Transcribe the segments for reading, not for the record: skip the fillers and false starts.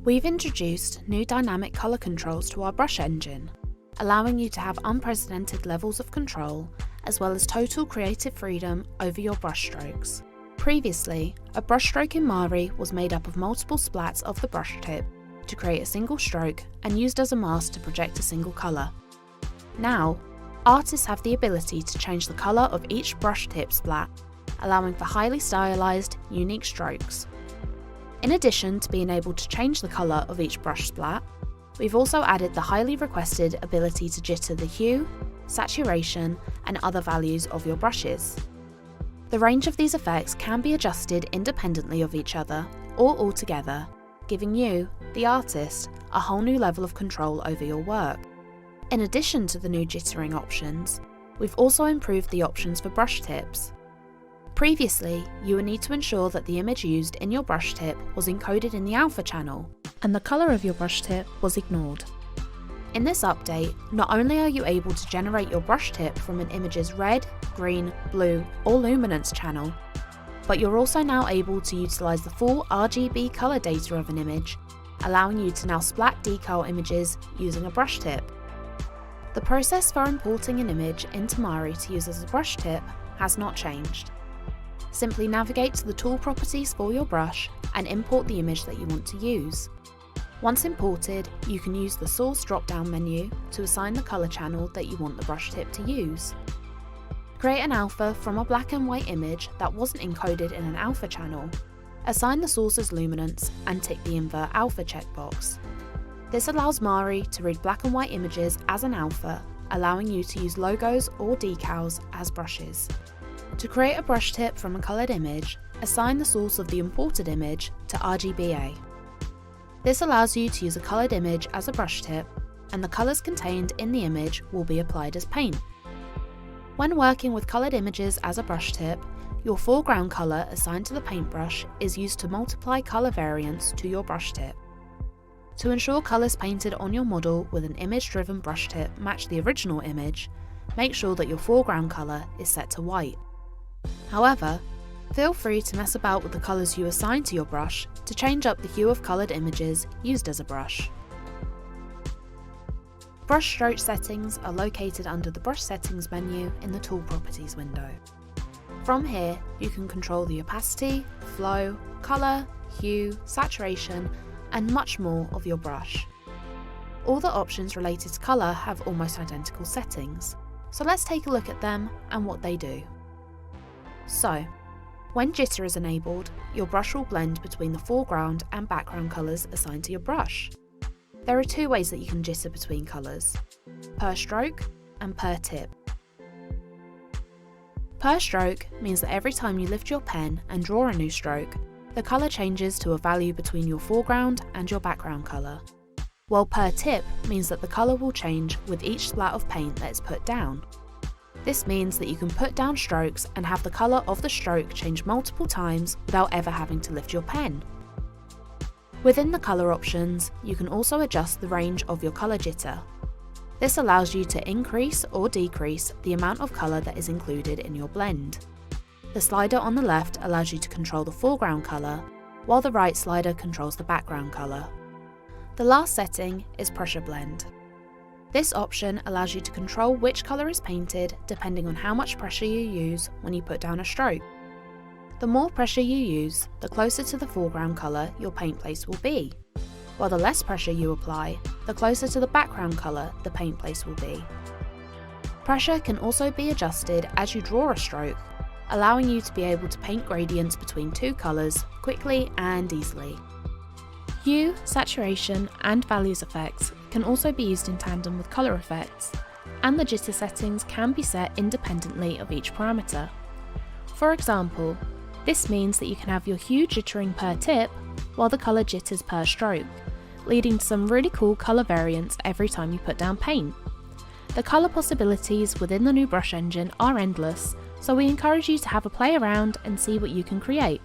We've introduced new dynamic colour controls to our brush engine, allowing you to have unprecedented levels of control, as well as total creative freedom over your brush strokes. Previously, a brush stroke in Mari was made up of multiple splats of the brush tip to create a single stroke and used as a mask to project a single colour. Now, artists have the ability to change the colour of each brush tip splat, allowing for highly stylised, unique strokes. In addition to being able to change the colour of each brush splat, we've also added the highly requested ability to jitter the hue, saturation, and other values of your brushes. The range of these effects can be adjusted independently of each other or all together, giving you, the artist, a whole new level of control over your work. In addition to the new jittering options, we've also improved the options for brush tips. Previously, you would need to ensure that the image used in your brush tip was encoded in the alpha channel, and the colour of your brush tip was ignored. In this update, not only are you able to generate your brush tip from an image's red, green, blue, or luminance channel, but you're also now able to utilise the full RGB colour data of an image, allowing you to now splat decal images using a brush tip. The process for importing an image into Mari to use as a brush tip has not changed. Simply navigate to the tool properties for your brush and import the image that you want to use. Once imported, you can use the Source drop-down menu to assign the colour channel that you want the brush tip to use. Create an alpha from a black and white image that wasn't encoded in an alpha channel. Assign the source's luminance and tick the Invert Alpha checkbox. This allows Mari to read black and white images as an alpha, allowing you to use logos or decals as brushes. To create a brush tip from a coloured image, assign the source of the imported image to RGBA. This allows you to use a coloured image as a brush tip, and the colours contained in the image will be applied as paint. When working with coloured images as a brush tip, your foreground colour assigned to the paintbrush is used to multiply colour variants to your brush tip. To ensure colours painted on your model with an image-driven brush tip match the original image, make sure that your foreground colour is set to white. However, feel free to mess about with the colours you assign to your brush to change up the hue of coloured images used as a brush. Brush stroke settings are located under the Brush Settings menu in the Tool Properties window. From here, you can control the opacity, flow, colour, hue, saturation, and much more of your brush. All the options related to colour have almost identical settings, so let's take a look at them and what they do. So, when jitter is enabled, your brush will blend between the foreground and background colours assigned to your brush. There are two ways that you can jitter between colours: per stroke and per tip. Per stroke means that every time you lift your pen and draw a new stroke, the colour changes to a value between your foreground and your background colour. While per tip means that the colour will change with each splat of paint that is put down. This means that you can put down strokes and have the colour of the stroke change multiple times without ever having to lift your pen. Within the colour options, you can also adjust the range of your colour jitter. This allows you to increase or decrease the amount of colour that is included in your blend. The slider on the left allows you to control the foreground colour, while the right slider controls the background colour. The last setting is pressure blend. This option allows you to control which colour is painted depending on how much pressure you use when you put down a stroke. The more pressure you use, the closer to the foreground colour your paint place will be, while the less pressure you apply, the closer to the background colour the paint place will be. Pressure can also be adjusted as you draw a stroke, allowing you to be able to paint gradients between two colours quickly and easily. Hue, saturation, and values effects can also be used in tandem with colour effects, and the jitter settings can be set independently of each parameter. For example, this means that you can have your hue jittering per tip, while the colour jitters per stroke, leading to some really cool colour variants every time you put down paint. The colour possibilities within the new brush engine are endless, so we encourage you to have a play around and see what you can create.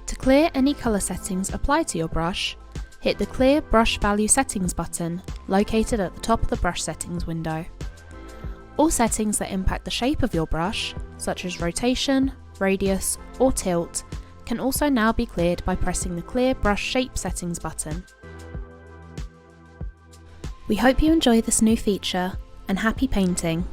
To clear any colour settings applied to your brush, hit the Clear Brush Value Settings button located at the top of the Brush Settings window. All settings that impact the shape of your brush, such as rotation, radius, or tilt, can also now be cleared by pressing the Clear Brush Shape Settings button. We hope you enjoy this new feature, and happy painting!